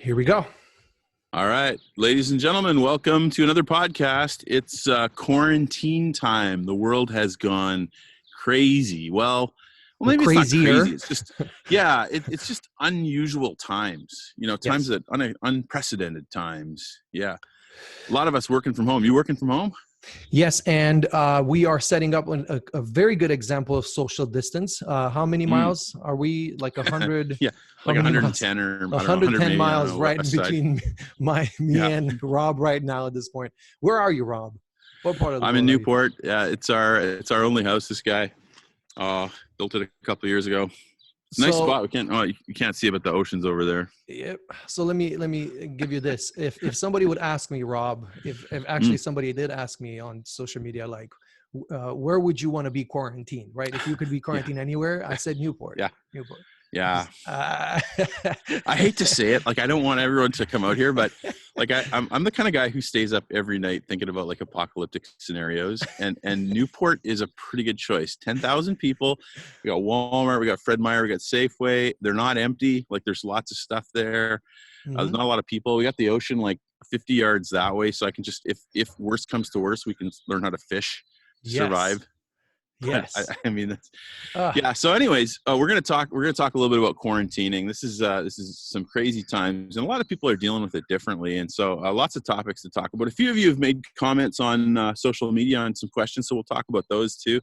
Here we go. All right, ladies and gentlemen, welcome to another podcast. It's quarantine time. The world has gone crazy. Well, maybe it's not crazy. It's just, it's just unusual times. Times Yes. that unprecedented times. Yeah, a lot of us working from home. You working from home? Yes, and we are setting up a very good example of social distance. How many miles are we? Like 100? Yeah, like 110 or I don't know, 110 miles right in west side. between me and Rob right now at this point. Where are you, Rob? What part of the I'm world in Newport. Yeah, it's our only house. This guy built it a couple of years ago. Nice spot. You can't see it, but the ocean's over there. Yep. So let me give you this. If somebody would ask me, Rob, if actually somebody did ask me on social media, like, where would you want to be quarantined, right? If you could be quarantined anywhere, I said Newport. Yeah. Newport. Yeah. I hate to say it. Like, I don't want everyone to come out here, but like I'm the kind of guy who stays up every night thinking about like apocalyptic scenarios, and Newport is a pretty good choice. 10,000 people. We got Walmart, we got Fred Meyer, we got Safeway. They're not empty. Like, there's lots of stuff there. There's not a lot of people. We got the ocean like 50 yards that way, so I can just, if worst comes to worst, we can learn how to fish, survive. Yes. I mean, that's, yeah. So anyways, we're going to talk a little bit about quarantining. This is some crazy times, and a lot of people are dealing with it differently. And so lots of topics to talk about. A few of you have made comments on social media on some questions, so we'll talk about those too.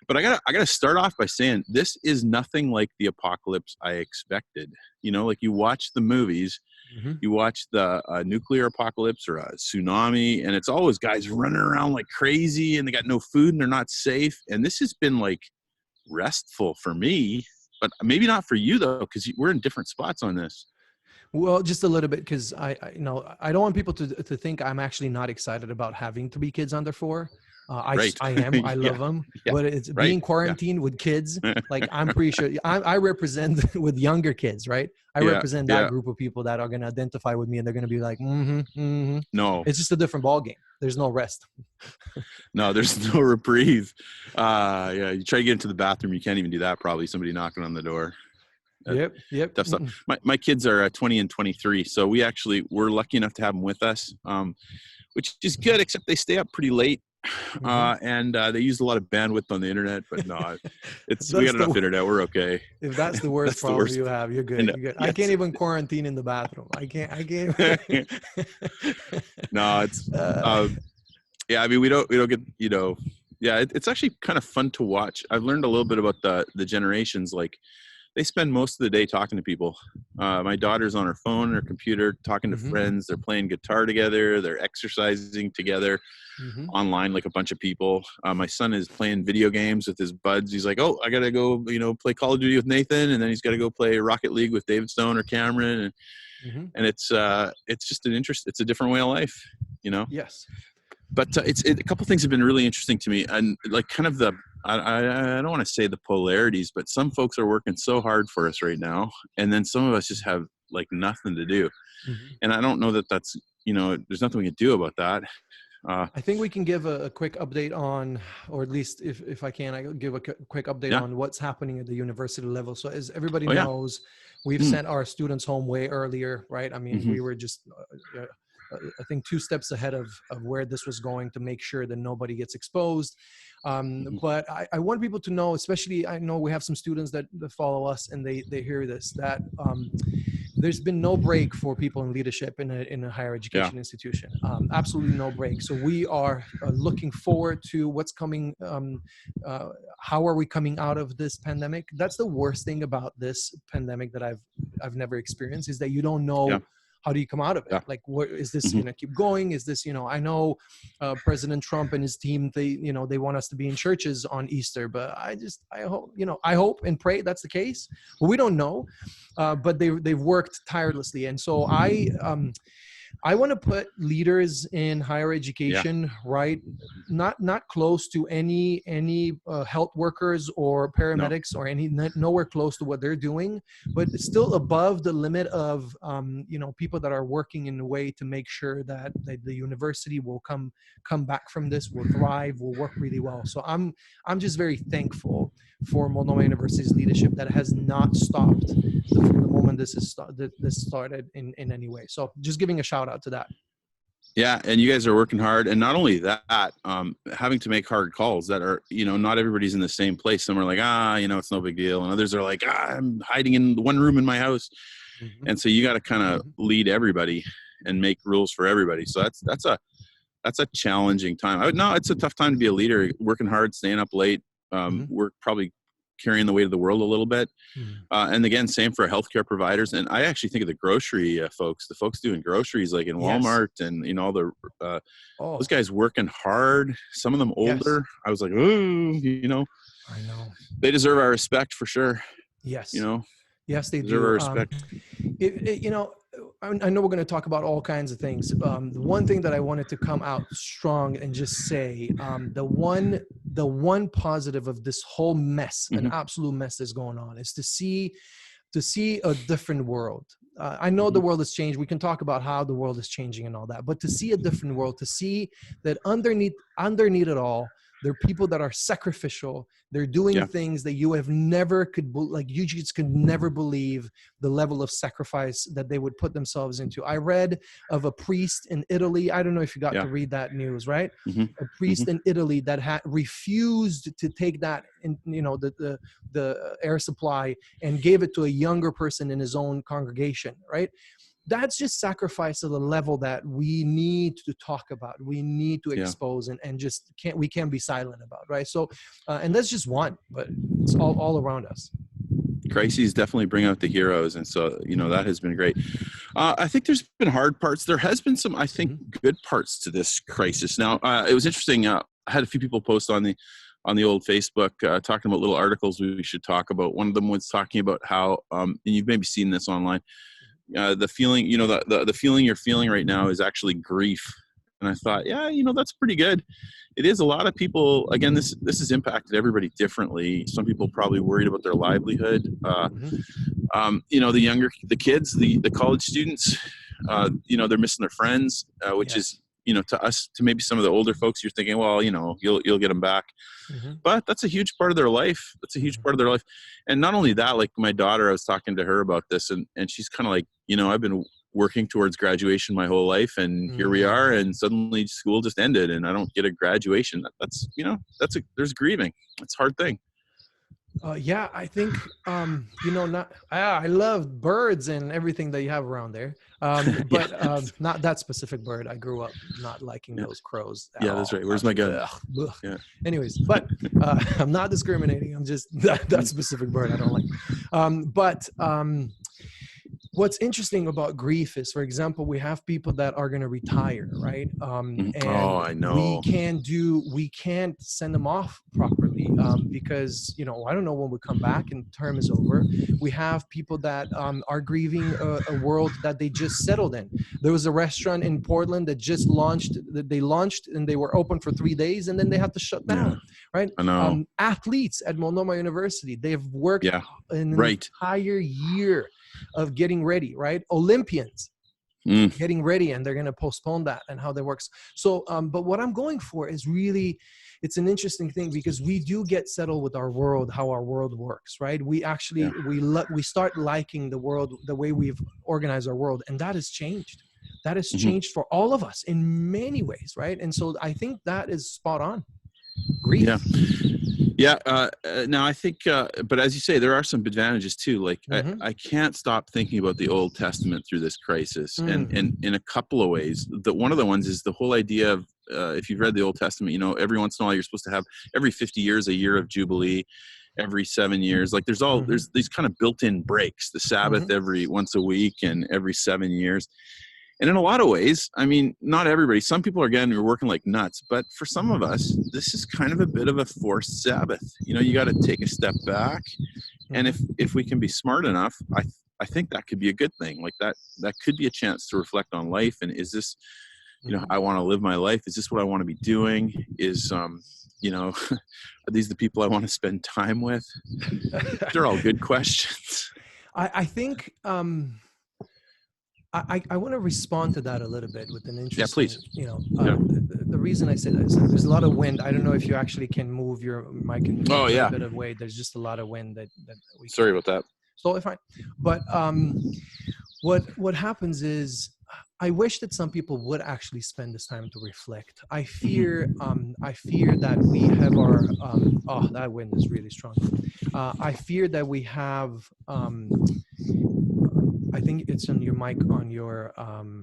But I gotta start off by saying this is nothing like the apocalypse I expected. Like, you watch the movies, you watch the nuclear apocalypse or a tsunami, and it's always guys running around like crazy, and they got no food and they're not safe. And this has been like restful for me, but maybe not for you though, because we're in different spots on this. Well, just a little bit, because I don't want people to think I'm actually not excited about having 3 kids under 4. I am. I love them, but it's being quarantined with kids. Like, I'm pretty sure I represent with younger kids, right? I represent that group of people that are going to identify with me, and they're going to be like, No, it's just a different ball game. There's no rest. No, there's no reprieve. You try to get into the bathroom, you can't even do that. Probably somebody knocking on the door. Yep. Tough stuff. My kids are 20 and 23, so we're lucky enough to have them with us, which is good, except they stay up pretty late. And they use a lot of bandwidth on the internet, but no, we got enough internet. We're okay. If that's the worst problem you have, you're good. You're good. I can't even quarantine in the bathroom. I can't. No, it's I mean, we don't get, it's actually kind of fun to watch. I've learned a little bit about the generations. Like, they spend most of the day talking to people. My daughter's on her phone, her computer, talking to friends. They're playing guitar together. They're exercising together online, like a bunch of people. My son is playing video games with his buds. He's like, I got to go, play Call of Duty with Nathan. And then he's got to go play Rocket League with David Stone or Cameron. And it's just it's a different way of life, Yes. But a couple things have been really interesting to me, and like kind of I don't want to say the polarities, but some folks are working so hard for us right now, and then some of us just have like nothing to do, and I don't know that that's there's nothing we can do about that. I think we can give a quick update on, or at least if I can, I give a quick update on what's happening at the university level. So as everybody knows, we've sent our students home way earlier, right? I mean, we were just I think 2 steps ahead of where this was going to make sure that nobody gets exposed. But I want people to know, especially I know we have some students that follow us, and they hear this, that there's been no break for people in leadership in a higher education institution. Absolutely no break. So we are looking forward to what's coming. How are we coming out of this pandemic? That's the worst thing about this pandemic that I've never experienced, is that you don't know. How do you come out of it? Like, what is this going to keep going? Is this, I know President Trump and his team, they want us to be in churches on Easter, but I hope and pray that's the case. But we don't know. But they've worked tirelessly. And so I want to put leaders in higher education, right? Not close to any health workers or paramedics or nowhere close to what they're doing, but still above the limit of people that are working in a way to make sure that the university will come back from this, will thrive, will work really well. So I'm just very thankful for Multnomah University's leadership that has not stopped from the moment this started in any way. So just giving a shout out to that. Yeah, and you guys are working hard, and not only that, having to make hard calls that are, not everybody's in the same place. Some are like, it's no big deal, and others are like, I'm hiding in one room in my house, and so you got to kind of lead everybody and make rules for everybody. So that's a challenging time. No, it's a tough time to be a leader. Working hard, staying up late. We're probably carrying the weight of the world a little bit. And again, same for healthcare providers. And I actually think of the grocery folks, the folks doing groceries like in Walmart and all the those guys working hard. Some of them older. I was like, oh, I know they deserve our respect for sure. Yes. Yes, they deserve do. Our respect. I know we're going to talk about all kinds of things. The one thing that I wanted to come out strong and just say, the one positive of this whole mess, an absolute mess that's going on, is to see a different world. I know the world has changed. We can talk about how the world is changing and all that, but to see a different world, to see that underneath it all, there are people that are sacrificial. They're doing things that you have never you just could never believe the level of sacrifice that they would put themselves into. I read of a priest in Italy. I don't know if you got to read that news, right? A priest in Italy that had refused to take that in, the air supply and gave it to a younger person in his own congregation, right? That's just sacrifice at a level that we need to talk about. We need to expose and just we can't be silent about, right? So, and that's just one, but it's all around us. Crises definitely bring out the heroes, and so that has been great. I think there's been hard parts. There has been some, I think, good parts to this crisis. Now, it was interesting. I had a few people post on the old Facebook talking about little articles we should talk about. One of them was talking about how, and you've maybe seen this online. The feeling, the feeling you're feeling right now is actually grief. And I thought, that's pretty good. It is. A lot of people, again, this has impacted everybody differently. Some people probably worried about their livelihood. The kids, the college students, they're missing their friends, which is, to us, to maybe some of the older folks, you're thinking, well, you'll get them back. But that's a huge part of their life. And not only that, like my daughter, I was talking to her about this, and she's kind of like, I've been working towards graduation my whole life, and here we are, and suddenly school just ended and I don't get a graduation. There's grieving. It's a hard thing. I think, I love birds and everything that you have around there. But not that specific bird. I grew up not liking those crows. That's right. Where's my gun? Anyways, but I'm not discriminating. I'm just that specific bird I don't like. What's interesting about grief is, for example, we have people that are going to retire, right? And I know. we can't send them off properly because, I don't know when we come back and term is over. We have people that are grieving a world that they just settled in. There was a restaurant in Portland that just launched and they were open for 3 days and then they had to shut down, right? I know. Athletes at Multnomah University, they've worked an entire year of getting ready, right? Olympians getting ready, and they're going to postpone that and how that works. So, but what I'm going for is really, it's an interesting thing because we do get settled with our world, how our world works, right? We actually, we start liking the world, the way we've organized our world, and that has changed. That has changed for all of us in many ways, right? And so I think that is spot on. Grief. Now I think, but as you say, there are some advantages too. Like I can't stop thinking about the Old Testament through this crisis, and in a couple of ways. One of the ones is the whole idea of if you've read the Old Testament, every once in a while you're supposed to have every 50 years a year of Jubilee, every 7 years. Like there's these kind of built-in breaks. The Sabbath every once a week and every 7 years. And in a lot of ways, I mean, not everybody. Some people are working like nuts, but for some of us, this is kind of a bit of a forced Sabbath. You got to take a step back, and if we can be smart enough, I think that could be a good thing. Like that could be a chance to reflect on life. And is this, I want to live my life. Is this what I want to be doing? Is are these the people I want to spend time with? They're all good questions. I think. I want to respond to that a little bit with an interesting, please. The reason I say that is there's a lot of wind. I don't know if you actually can move your mic in a bit of way. There's just a lot of wind that we. Sorry about that. It's totally fine. But what happens is, I wish that some people would actually spend this time to reflect. I fear that we have our oh, that wind is really strong. I fear that we have I think it's on your mic on your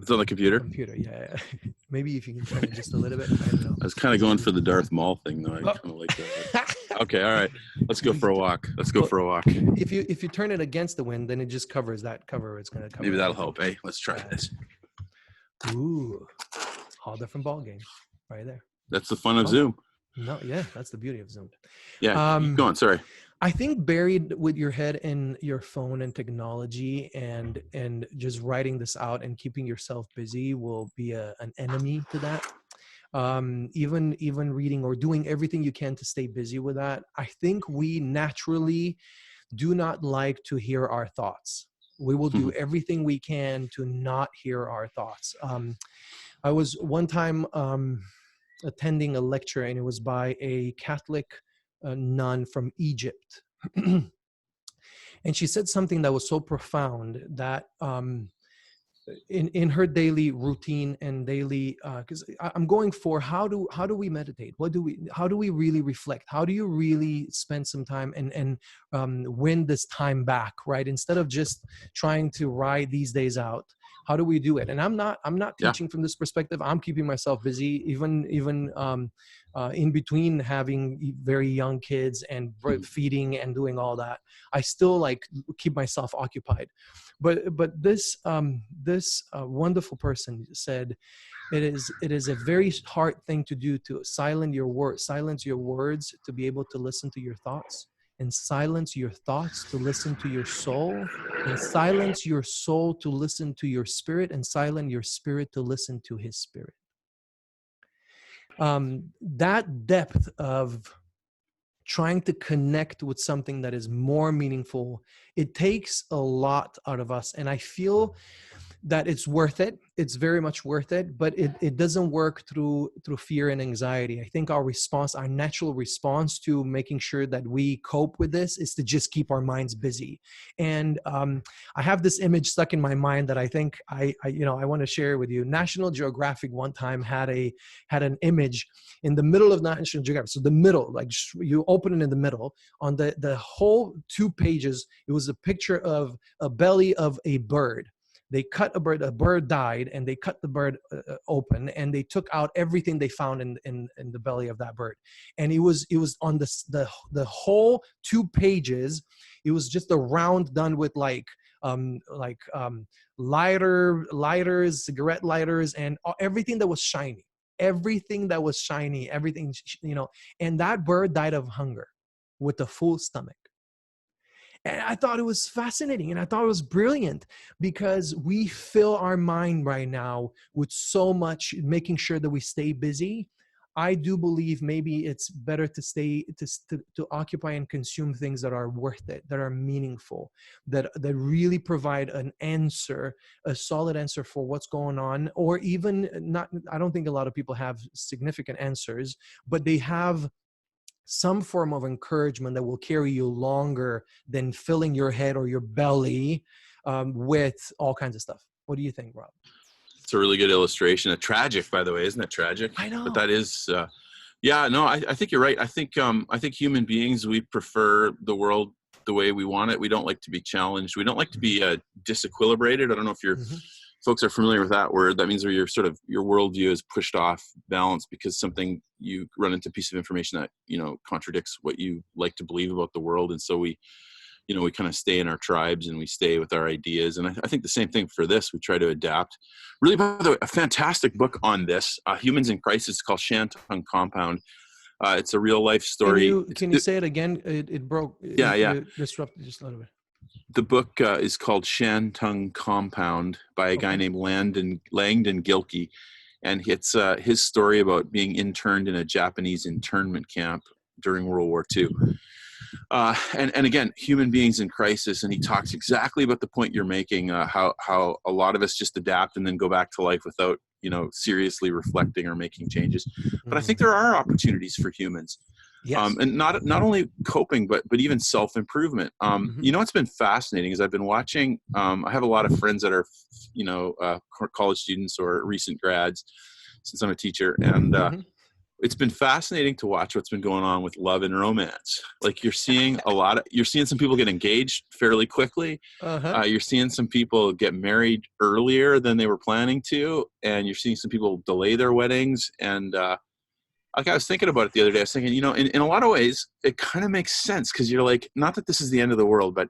it's on the computer. Yeah. Maybe if you can turn it just a little bit. I don't know. I was kind of going for the Darth Maul thing though. I kind of like that. Okay, all right. Let's go for a walk. If you turn it against the wind, then it just covers that cover. It's going to cover. Maybe that'll help. Hey, let's try this. Ooh, all different ball game right there. That's the fun of Zoom. No, yeah, that's the beauty of Zoom. Yeah, keep going. Sorry. I think buried with your head in your phone and technology and just writing this out and keeping yourself busy will be an enemy to that. Even reading or doing everything you can to stay busy with that. I think we naturally do not like to hear our thoughts. We will do everything we can to not hear our thoughts. I was one time attending a lecture, and it was by a Catholic nun from Egypt. And she said something that was so profound that in her daily routine and daily, because I'm going for how do we meditate? How do we really reflect? How do you really spend some time and win this time back, right? Instead of just trying to ride these days out, how do we do it? And I'm not teaching from this perspective. I'm keeping myself busy, even in between having very young kids and feeding and doing all that. I still like keep myself occupied. But this wonderful person said, it is a very hard thing to do, to silence your words to be able to listen to your thoughts, and silence your thoughts to listen to your soul, and silence your soul to listen to your spirit, and silence your spirit to listen to his spirit. That depth of trying to connect with something that is more meaningful, it takes a lot out of us. And I feel that it's worth it. It's very much worth it, but it doesn't work through fear and anxiety. I think our natural response to making sure that we cope with this is to just keep our minds busy. And I have this image stuck in my mind that I think I want to share with you. National Geographic one time had an image in the middle of National Geographic. So the middle, like you open it in the middle, on the whole 2 pages, it was a picture of a belly of a bird. They cut a bird died, and they cut the bird open, and they took out everything they found in the belly of that bird. And it was on the whole 2 pages. It was just a round done with lighters, cigarette lighters, and everything that was shiny. Everything, and that bird died of hunger with a full stomach. And I thought it was fascinating, and I thought it was brilliant, because we fill our mind right now with so much, making sure that we stay busy. I do believe maybe it's better to occupy and consume things that are worth it, that are meaningful, that really provide an answer, a solid answer for what's going on, or even not. I don't think a lot of people have significant answers, but they have some form of encouragement that will carry you longer than filling your head or your belly with all kinds of stuff. What do you think, Rob? It's a really good illustration. A tragic, by the way, isn't it tragic? I know. But that is, I think you're right. I think human beings, we prefer the world the way we want it. We don't like to be challenged. We don't like to be disequilibrated. I don't know if you're folks are familiar with that word. That means where your worldview is pushed off balance because you run into a piece of information that, contradicts what you like to believe about the world. And so we kind of stay in our tribes and we stay with our ideas. And I think the same thing for this, we try to adapt. Really, by the way, a fantastic book on this, Humans in Crisis, called Shantung Compound. It's a real life story. Can you say it again? It broke. Yeah. It disrupted just a little bit. The book is called Shantung Compound by a guy named Langdon Gilkey. And it's his story about being interned in a Japanese internment camp during World War II. And again, human beings in crisis. And he talks exactly about the point you're making, how a lot of us just adapt and then go back to life without, seriously reflecting or making changes. But I think there are opportunities for humans. Yes. And not only coping, but even self-improvement. Mm-hmm. You know, what's been fascinating is I've been watching, I have a lot of friends that are, college students or recent grads, since I'm a teacher. And Mm-hmm. it's been fascinating to watch what's been going on with love and romance. Like you're seeing some people get engaged fairly quickly. Uh-huh. You're seeing some people get married earlier than they were planning to. And you're seeing some people delay their weddings. And, like I was thinking about it the other day, I was thinking, you know, in a lot of ways, it kind of makes sense because you're like, not that this is the end of the world, but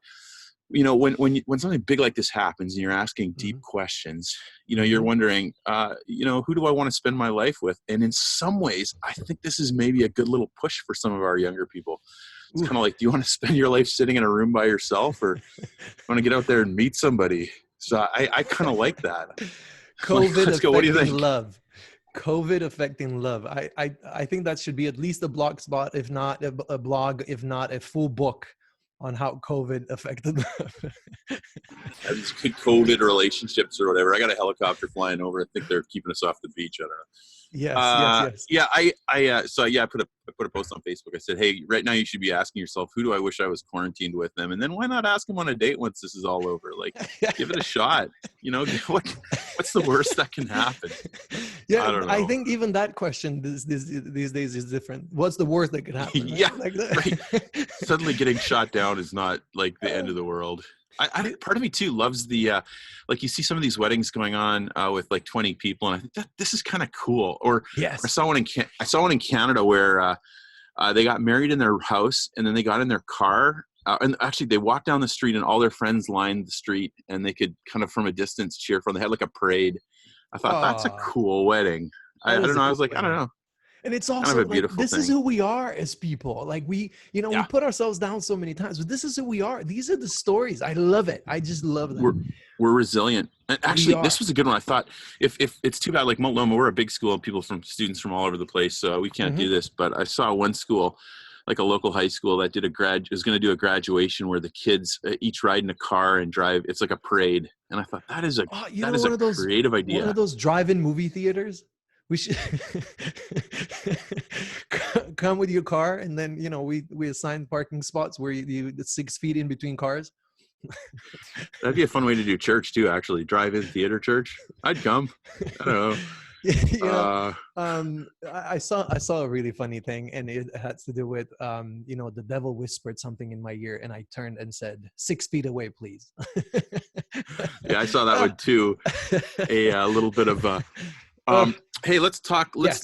you know, when something big like this happens and you're asking deep Mm-hmm. questions, you know, you're Mm-hmm. wondering, you know, who do I want to spend my life with? And in some ways, I think this is maybe a good little push for some of our younger people. It's Ooh. kind of like, do you want to spend your life sitting in a room by yourself, or want to get out there and meet somebody? So I kind of like that. Like, COVID let's go. What do you affecting think? love. COVID affecting love. I think that should be at least a blog spot, if not a blog, if not a full book on how COVID affected love. These COVID relationships or whatever. I got a helicopter flying over. I think they're keeping us off the beach. I don't know. Yes, yes, yes. Yeah, I put a post on Facebook. I said, hey, right now you should be asking yourself, who do I wish I was quarantined with them? And then why not ask them on a date once this is all over? Like, give it a shot. You know, what's the worst that can happen? Yeah, I don't know. I think even that question these days is different. What's the worst that could happen? Right? Yeah, like that. right. Suddenly getting shot down is not like the end of the world. Part of me too loves the like you see some of these weddings going on with like 20 people, and I think that this is kind of cool. Or Yes, I saw one in Canada where they got married in their house, and then they got in their car, and actually they walked down the street, and all their friends lined the street, and they could kind of from a distance cheer for them. They had like a parade. I thought that's a cool wedding. I that is don't a know. I cool was like, I don't wedding. know, And it's kind of also a like, beautiful this is thing. who we are as people. Like we Yeah. put ourselves down so many times, but this is who we are. These are the stories. I love it. I just love that. We're resilient. And actually, this was a good one. I thought if it's too bad, like Multnomah, we're a big school, and students from all over the place, so we can't do this. But I saw one school, like a local high school, that was going to do a graduation where the kids each ride in a car and drive. It's like a parade, and I thought that is a creative idea. One of those drive-in movie theaters. We should come with your car, and then we assign parking spots where you 6 feet in between cars. That'd be a fun way to do church too. Actually, drive-in theater church. I'd come. I don't know. I saw a really funny thing, and it has to do with the devil whispered something in my ear, and I turned and said, 6 feet away, please. Yeah, I saw that one too. A little bit of hey, let's talk. Let's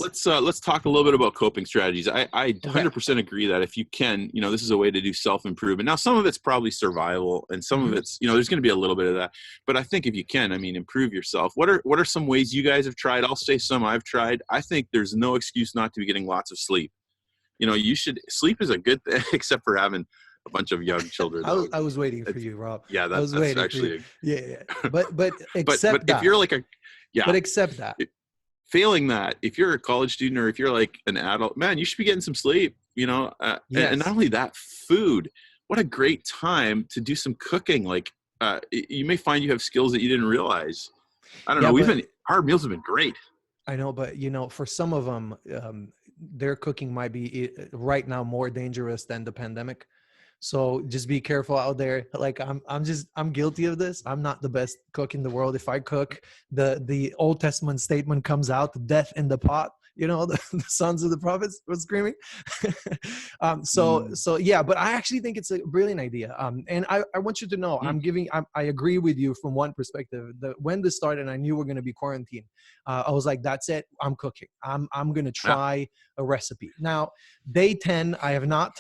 talk a little bit about coping strategies. I 100% agree that if you can, this is a way to do self-improvement. Now, some of it's probably survival, and some of it's, there's going to be a little bit of that. But I think if you can, improve yourself. What are some ways you guys have tried? I'll say some I've tried. I think there's no excuse not to be getting lots of sleep. Sleep is a good thing, except for having a bunch of young children. I was waiting for you, Rob. Yeah, that's actually. Yeah. But accept that. If you're like but accept that. Failing that, if you're a college student or if you're like an adult, man, you should be getting some sleep, yes. And not only that, food. What a great time to do some cooking. Like you may find you have skills that you didn't realize. I don't know. Our meals have been great. I know, but for some of them, their cooking might be right now more dangerous than the pandemic. So just be careful out there. Like I'm guilty of this. I'm not the best cook in the world. If I cook, the Old Testament statement comes out, death in the pot, the sons of the prophets were screaming. So yeah, but I actually think it's a brilliant idea. And I want you to know, I agree with you from one perspective. When this started and I knew we're going to be quarantined, I was like, that's it. I'm cooking. I'm going to try a recipe. Now, day 10, I have not.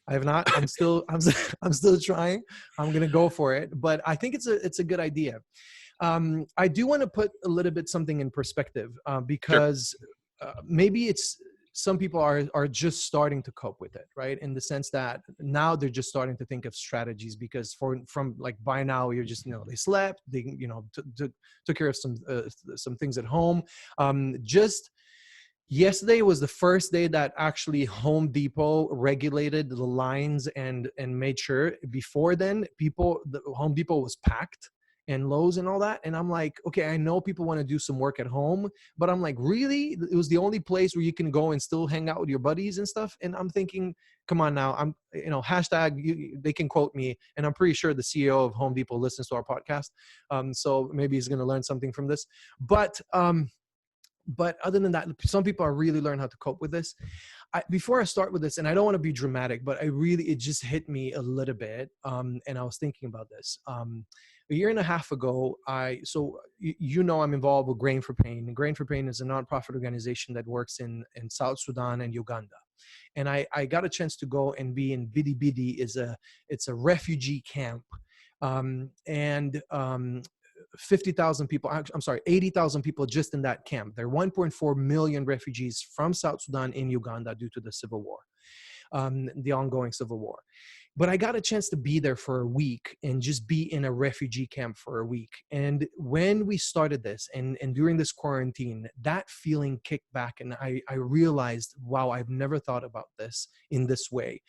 I'm still trying. I'm going to go for it, but I think it's a good idea. I do want to put a little bit something in perspective because maybe it's some people are just starting to cope with it, right? In the sense that now they're just starting to think of strategies because from like by now you're just, they slept, they, took care of some things at home. Yesterday was the first day that actually Home Depot regulated the lines and made sure. Before then, the Home Depot was packed and Lowe's and all that. And I'm like, okay, I know people want to do some work at home, but I'm like, really? It was the only place where you can go and still hang out with your buddies and stuff. And I'm thinking, come on now, hashtag, they can quote me. And I'm pretty sure the CEO of Home Depot listens to our podcast. So maybe he's going to learn something from this. But other than that, some people are really learning how to cope with this. Before I start with this, and I don't want to be dramatic, but it just hit me a little bit. And I was thinking about this. A year and a half ago, I'm involved with Grain for Pain. And Grain for Pain is a nonprofit organization that works in South Sudan and Uganda. And I got a chance to go and be in Bidi Bidi. It's a refugee camp. 50,000 people, 80,000 people just in that camp. There are 1.4 million refugees from South Sudan in Uganda due to the civil war, the ongoing civil war. But I got a chance to be there for a week and just be in a refugee camp for a week. And when we started this and during this quarantine, that feeling kicked back. And I realized, wow, I've never thought about this in this way.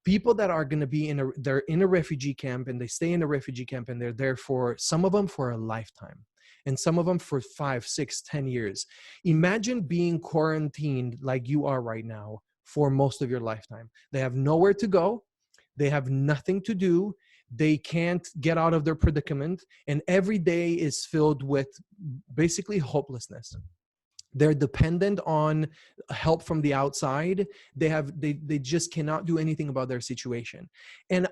People that are going to be they're in a refugee camp, and they stay in a refugee camp, and they're there for, some of them for a lifetime, and some of them for 5, 6, 10 years. Imagine being quarantined like you are right now for most of your lifetime. They have nowhere to go. They have nothing to do. They can't get out of their predicament. And every day is filled with basically hopelessness. They're dependent on help from the outside. They just cannot do anything about their situation. And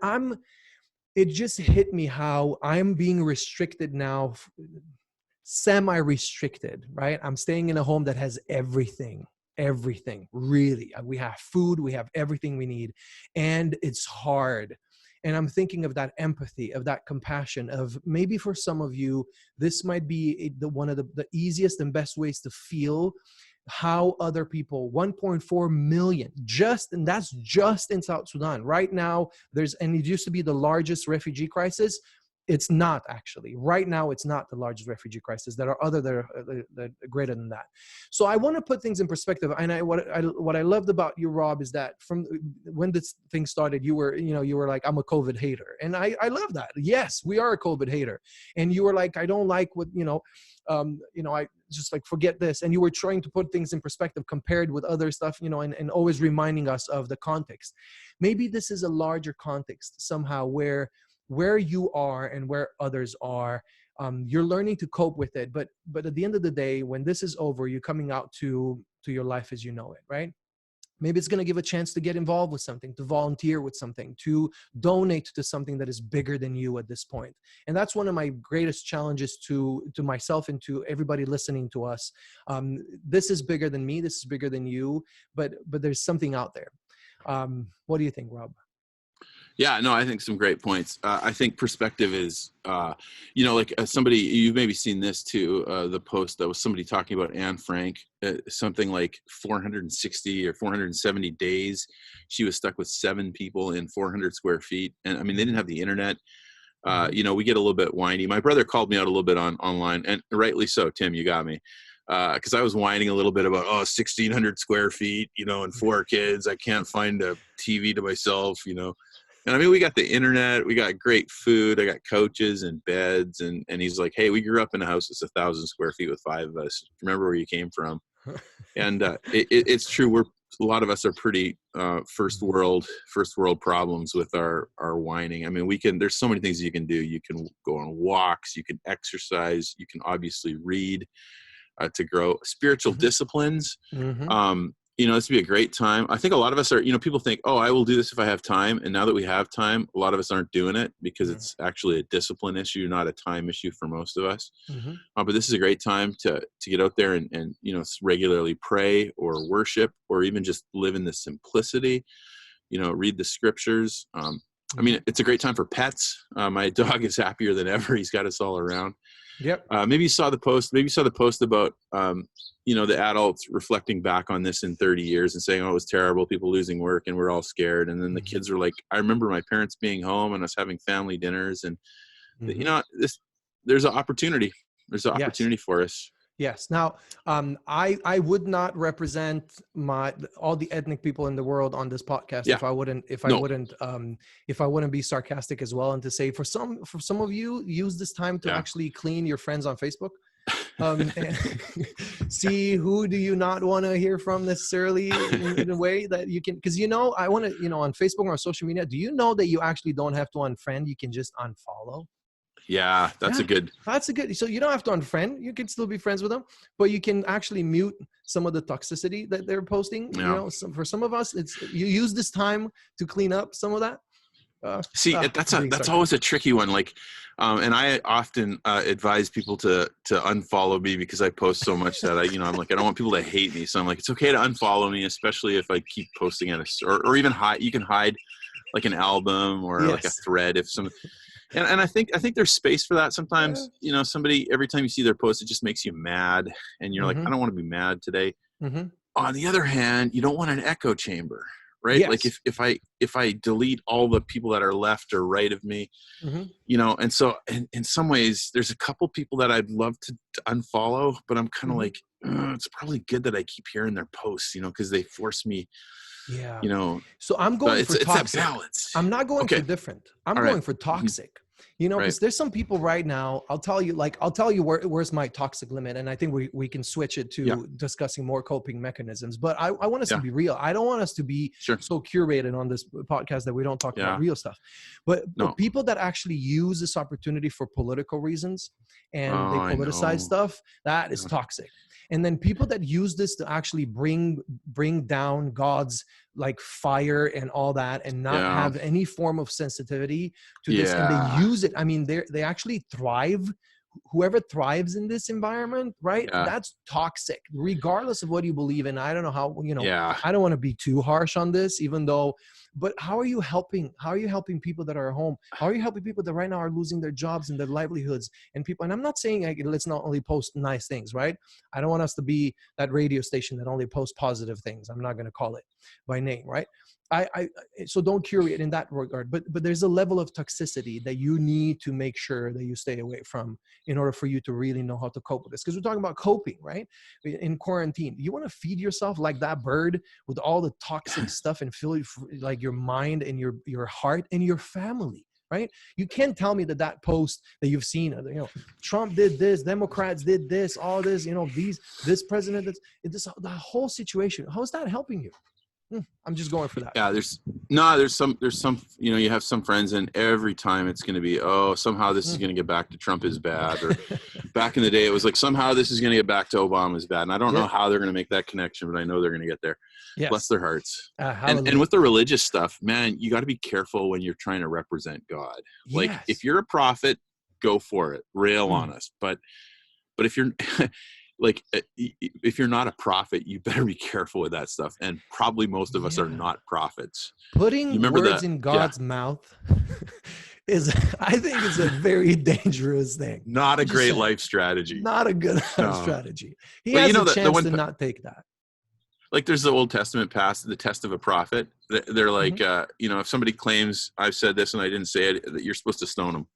it just hit me how I'm being restricted now, semi-restricted, right? I'm staying in a home that has everything, really. We have food, we have everything we need, and it's hard. And I'm thinking of that empathy, of that compassion, of maybe for some of you, this might be one of the easiest and best ways to feel how other people, 1.4 million, and that's just in South Sudan. Right now, and it used to be the largest refugee crisis. It's not actually. Right now, it's not the largest refugee crisis. There are other that are greater than that. So I want to put things in perspective. And what I loved about you, Rob, is that from when this thing started, you were like, I'm a COVID hater. And I love that. Yes, we are a COVID hater. And you were like, I don't like what, I just like, forget this. And you were trying to put things in perspective compared with other stuff, and always reminding us of the context. Maybe this is a larger context somehow where you are and where others are. You're learning to cope with it, but at the end of the day, when this is over, you're coming out to your life as you know it, right? Maybe it's going to give a chance to get involved with something, to volunteer with something, to donate to something that is bigger than you at this point. And that's one of my greatest challenges to myself and to everybody listening to us. This is bigger than me. This is bigger than you, but there's something out there. What do you think, Rob? Yeah, no, I think some great points. I think perspective is, somebody, you've maybe seen this too, the post that was somebody talking about Anne Frank, something like 460 or 470 days. She was stuck with 7 people in 400 square feet. And I mean, they didn't have the internet. We get a little bit whiny. My brother called me out a little bit online, and rightly so. Tim, you got me. Because I was whining a little bit about, 1,600 square feet, and 4 kids. I can't find a TV to myself, And I mean, we got the internet, we got great food, I got couches and beds, and he's like, hey, we grew up in a house that's 1,000 square feet with 5 of us. Remember where you came from? And it's true. A lot of us are pretty first world problems with our whining. I mean, there's so many things you can do. You can go on walks, you can exercise, you can obviously read to grow spiritual disciplines. This would be a great time. I think a lot of us are, people think, oh, I will do this if I have time. And now that we have time, a lot of us aren't doing it because it's actually a discipline issue, not a time issue for most of us. But this is a great time to get out there and regularly pray or worship, or even just live in the simplicity, read the scriptures. I mean, it's a great time for pets. My dog is happier than ever. He's got us all around. Yep. Maybe you saw the post about, the adults reflecting back on this in 30 years and saying, oh, it was terrible. People losing work and we're all scared. And then the kids are like, I remember my parents being home and us having family dinners and, there's an opportunity. There's an opportunity for us. Yes. Now, I would not represent all the ethnic people in the world on this podcast Yeah. No. if I wouldn't be sarcastic as well, and to say for some of you, use this time to actually clean your friends on Facebook. And see who do you not want to hear from necessarily in a way that you can, because I want to, on Facebook or on social media, do you know that you actually don't have to unfriend, you can just unfollow? Yeah, that's a good. So you don't have to unfriend. You can still be friends with them, but you can actually mute some of the toxicity that they're posting. Yeah. For some of us, it's you use this time to clean up some of that. That's always a tricky one. Like, and I often advise people to unfollow me because I post so much that I'm like, I don't want people to hate me. So I'm like, it's okay to unfollow me, especially if I keep posting at or even hide. You can hide like an album or like a thread if some. And I think there's space for that. Sometimes, somebody, every time you see their post, it just makes you mad. And you're like, I don't want to be mad today. Mm-hmm. On the other hand, you don't want an echo chamber, right? Yes. Like if I delete all the people that are left or right of me, and so in some ways, there's a couple people that I'd love to unfollow, but I'm kind of like, it's probably good that I keep hearing their posts, because they force me. Yeah. So I'm going for toxic. Balance. I'm not going for different. I'm going for toxic. Because there's some people right now, I'll tell you where's my toxic limit. And I think we can switch it to discussing more coping mechanisms. But I want us to be real. I don't want us to be so curated on this podcast that we don't talk about real stuff. But people that actually use this opportunity for political reasons and they politicize stuff, that is toxic. And then people that use this to actually bring down God's like fire and all that, and not have any form of sensitivity to this, and they use it. I mean, they actually thrive. Whoever thrives in this environment, right? That's toxic, regardless of what you believe in. I don't know how, I don't want to be too harsh on this, even though, but how are you helping people that are at home? How are you helping people that right now are losing their jobs and their livelihoods and people? And I'm not saying let's not only post nice things, right? I don't want us to be that radio station that only posts positive things. I'm not going to call it by name, right? So don't curate in that regard, but there's a level of toxicity that you need to make sure that you stay away from in order for you to really know how to cope with this. Because we're talking about coping, right? In quarantine, you want to feed yourself like that bird with all the toxic stuff and fill like your mind and your heart and your family. Right? You can't tell me that post that you've seen, Trump did this, Democrats did this, all this, this president, the whole situation. How is that helping you? I'm just going for that. Yeah, there's some, you have some friends, and every time it's going to be, somehow this is going to get back to Trump is bad, or back in the day it was like, somehow this is going to get back to Obama is bad. And I don't know how they're going to make that connection, but I know they're going to get there. Yes. Bless their hearts. And with the religious stuff, man, you got to be careful when you're trying to represent God. Yes. Like if you're a prophet, go for it, rail on us. But if you're like, if you're not a prophet, you better be careful with that stuff. And probably most of us are not prophets. Putting words in God's mouth I think is a very dangerous thing. Not a great life strategy. Not a good strategy. He has a chance to not take that. Like there's the Old Testament passage, the test of a prophet. They're like, if somebody claims I've said this and I didn't say it, that you're supposed to stone them.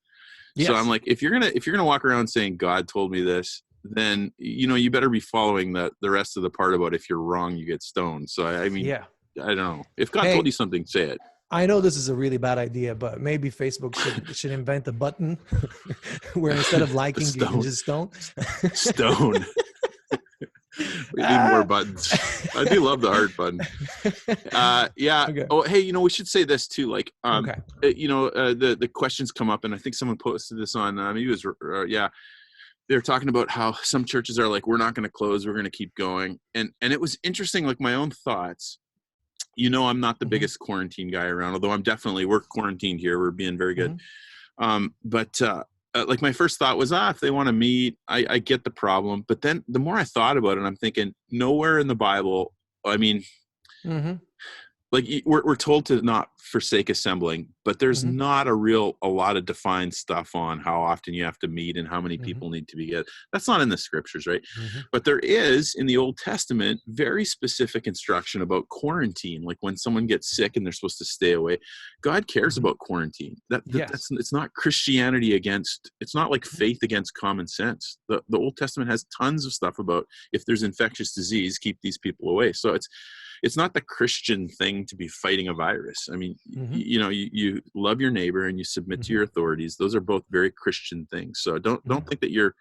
Yes. So I'm like, if you're gonna walk around saying God told me this, then you better be following the rest of the part about if you're wrong you get stoned. So I mean, I don't know. If God told you something, say it. I know this is a really bad idea, but maybe Facebook should invent a button where instead of liking you can just stone. Stone. We need more buttons. I do love the heart button. Okay. Oh, hey, we should say this too. Like, the questions come up, and I think someone posted this on. Maybe it was they're talking about how some churches are like, we're not going to close, we're going to keep going. And it was interesting, like my own thoughts. I'm not the biggest quarantine guy around, although we're quarantined here. We're being very good. But like my first thought was, if they want to meet, I get the problem. But then the more I thought about it, I'm thinking nowhere in the Bible, I mean, like we're told to not forsake assembling, but there's Mm-hmm. not a lot of defined stuff on how often you have to meet and how many Mm-hmm. people need to be together. That's not in the scriptures, right? Mm-hmm. But there is in the Old Testament very specific instruction about quarantine, like when someone gets sick and they're supposed to stay away. God cares Mm-hmm. about quarantine. Yes. It's not Christianity against, it's not like faith against common sense. The Old Testament has tons of stuff about if there's infectious disease, keep these people away. So it's not the Christian thing to be fighting a virus. I mean, Mm-hmm. you love your neighbor and you submit to Mm-hmm. your authorities. Those are both very Christian things. So don't think that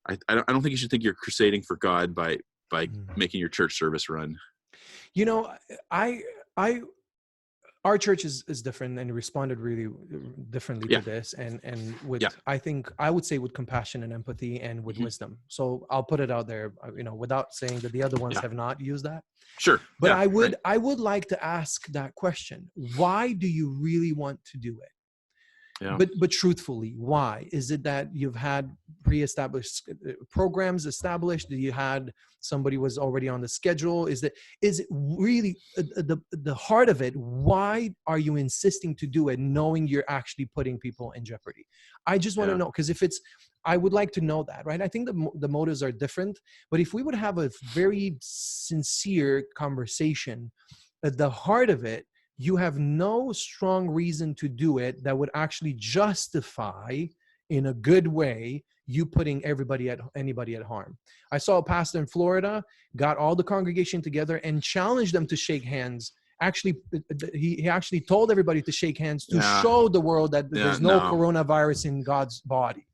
I don't think you should think you're crusading for God by Mm-hmm. making your church service run. You know, I our church is different and responded really differently Yeah. to this, and with, Yeah. I think I would say, with compassion and empathy and with Mm-hmm. wisdom. So I'll put it out there, without saying that the other ones Yeah. have not used that. Sure. But Yeah. I would like to ask that question: why do you really want to do it? Yeah. But truthfully, why? Is it that you've had pre-established programs established? Do you had somebody was already on the schedule? Is it really the heart of it? Why are you insisting to do it, knowing you're actually putting people in jeopardy? I just want to Yeah. know, because if it's, I would like to know that, right? I think the motives are different, but if we would have a very sincere conversation, at the heart of it, you have no strong reason to do it that would actually justify, in a good way, you putting anybody at harm. I saw a pastor in Florida got all the congregation together and challenged them to shake hands. Actually, he actually told everybody to shake hands to Yeah. show the world that Yeah. there's no coronavirus in God's body.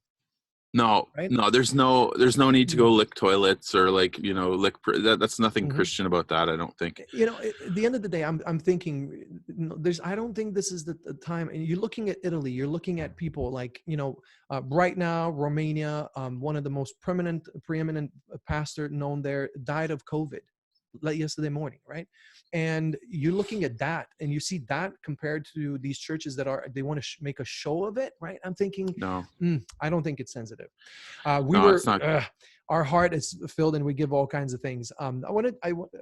No, Right? there's no need to go lick toilets or that's nothing Mm-hmm. Christian about that. I don't think. At the end of the day, I'm thinking, I don't think this is the time. And you're looking at Italy, you're looking at people like, right now, Romania, one of the most preeminent pastor known there died of COVID yesterday morning, right? And you're looking at that, and you see that compared to these churches that they want to make a show of it, right? I'm thinking, No, I don't think it's sensitive. it's not. Our heart is filled, and we give all kinds of things.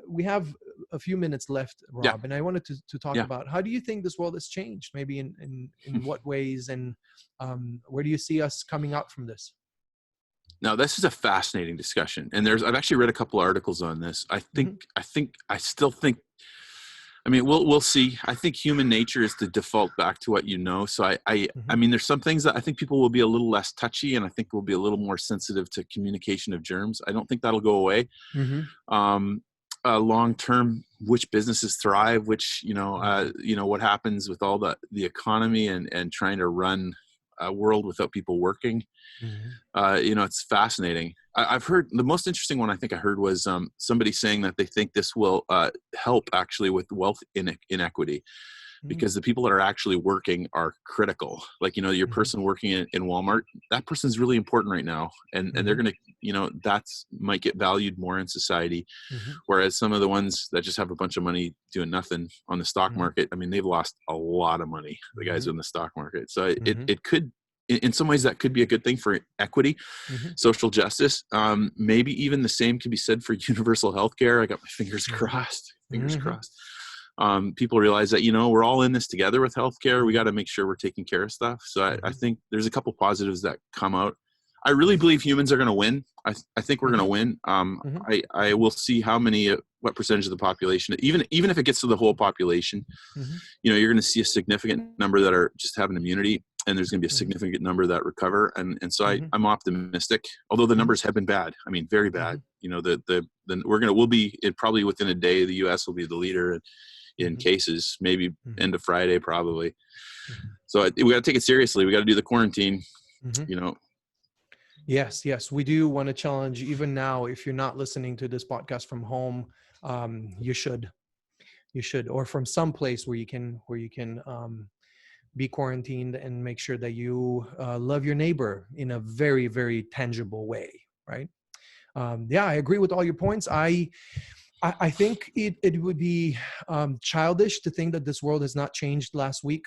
We have a few minutes left, Rob, Yeah. and I wanted to talk Yeah. about, how do you think this world has changed? Maybe in what ways, and where do you see us coming out from this? Now, this is a fascinating discussion, and I've actually read a couple articles on this. I still think. I mean, we'll see. I think human nature is to default back to what you know. So I mean, there's some things that I think people will be a little less touchy, and I think we'll be a little more sensitive to communication of germs. I don't think that'll go away. Long term, which businesses thrive, which what happens with all the economy and trying to run a world without people working. It's fascinating. I've heard the most interesting one I think I heard was somebody saying that they think this will help actually with wealth inequity, because the people that are actually working are critical. Like, your person working in Walmart, that person's really important right now. And they're going to, that's might get valued more in society. Whereas some of the ones that just have a bunch of money doing nothing on the stock market, I mean, they've lost a lot of money, the guys in the stock market. So it could, in some ways, that could be a good thing for equity, social justice. Maybe even the same could be said for universal healthcare. I got my fingers crossed. People realize that, we're all in this together with healthcare. We got to make sure we're taking care of stuff. So I think there's a couple positives that come out. I really believe humans are going to win. I think we're going to win. I will see what percentage of the population, even if it gets to the whole population, you're going to see a significant number that are just having immunity, and there's going to be a significant number that recover. And so I'm optimistic, although the numbers have been bad. I mean, very bad. We'll be probably within a day, the U.S. will be the leader in cases, maybe end of Friday, probably. So we got to take it seriously. We got to do the quarantine, Yes, we do want to challenge, even now, if you're not listening to this podcast from home, you should, or from some place where you can be quarantined, and make sure that you love your neighbor in a very, very tangible way, right? I agree with all your points. I think it would be childish to think that this world has not changed last week.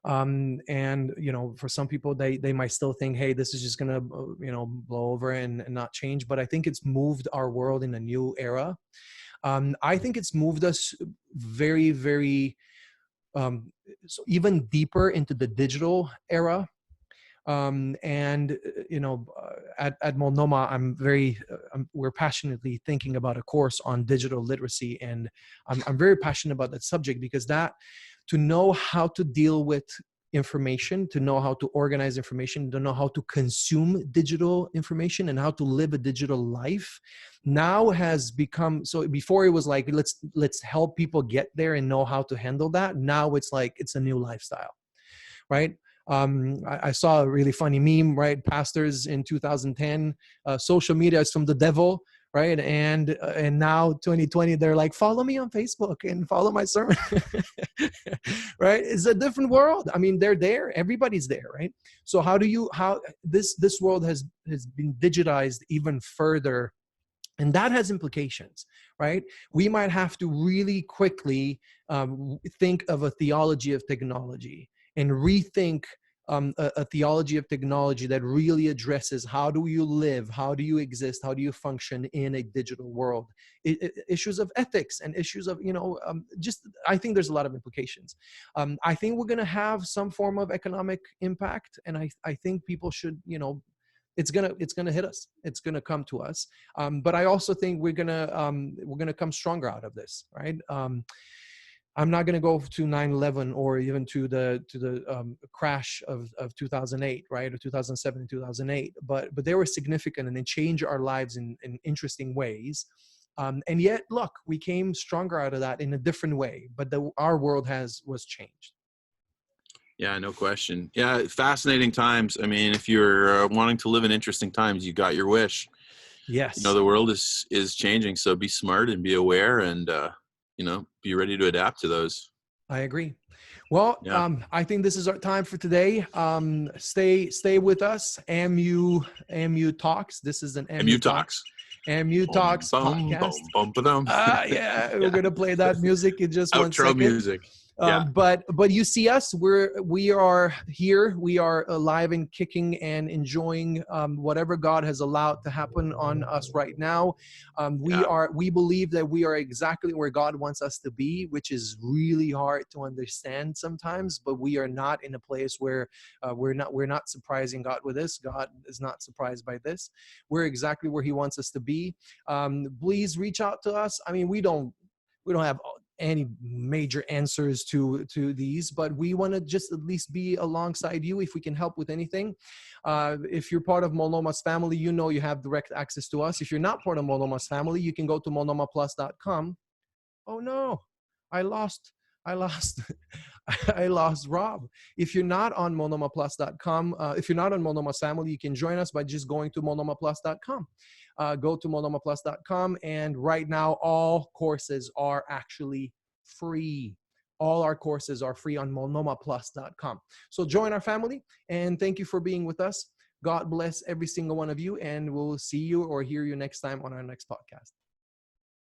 And for some people, they might still think, hey, this is just gonna blow over and not change. But I think it's moved our world in a new era. I think it's moved us very, very, so even deeper into the digital era. And at Monoma, we're passionately thinking about a course on digital literacy, and I'm very passionate about that subject, because to know how to deal with information, to know how to organize information, to know how to consume digital information, and how to live a digital life, now has become, so before it was like, let's help people get there and know how to handle that. Now it's like, it's a new lifestyle, right? I saw a really funny meme, right? Pastors in 2010, social media is from the devil, right? And now 2020, they're like, follow me on Facebook and follow my sermon, right? It's a different world. I mean, they're there, everybody's there, right? So how this world has been digitized even further, and that has implications, right? We might have to really quickly think of a theology of technology, and rethink a theology of technology that really addresses, how do you live, how do you exist, how do you function in a digital world? Issues of ethics and issues of, I think there's a lot of implications. I think we're going to have some form of economic impact, and I think people should, it's gonna hit us. It's gonna come to us. But I also think we're gonna come stronger out of this, right? I'm not gonna go to 9/11 or even to the crash of 2008, right, or 2007 and 2008. But they were significant, and they changed our lives in interesting ways. And yet, look, we came stronger out of that in a different way. But our world was changed. Yeah, no question. Yeah, fascinating times. I mean, if you're wanting to live in interesting times, you got your wish. Yes. The world is changing, so be smart and be aware, and be ready to adapt to those. I agree. Well, yeah. I think this is our time for today. Stay with us. MU Talks. This is an MU Talks. MU Talks podcast. Yeah, we're gonna play that music in just 1 second. Outro music. Yeah. But you see us, we are here, we are alive and kicking and enjoying whatever God has allowed to happen on us right now. We believe that we are exactly where God wants us to be, which is really hard to understand sometimes, but we are not in a place where we're not surprising God with this. God is not surprised by this. We're exactly where he wants us to be. Please reach out to us. I mean, we don't have any major answers to these, but we want to just at least be alongside you if we can help with anything. If you're part of Monoma's family, you have direct access to us. If you're not part of Monoma's family, you can go to monomaplus.com. Oh no, I lost I lost Rob. If you're not on monomaplus.com, if you're not on Monoma's family, you can join us by just going to monomaplus.com. Go to monomaplus.com, and right now all courses are actually free. All our courses are free on monomaplus.com. So join our family, and thank you for being with us. God bless every single one of you, and we'll see you or hear you next time on our next podcast.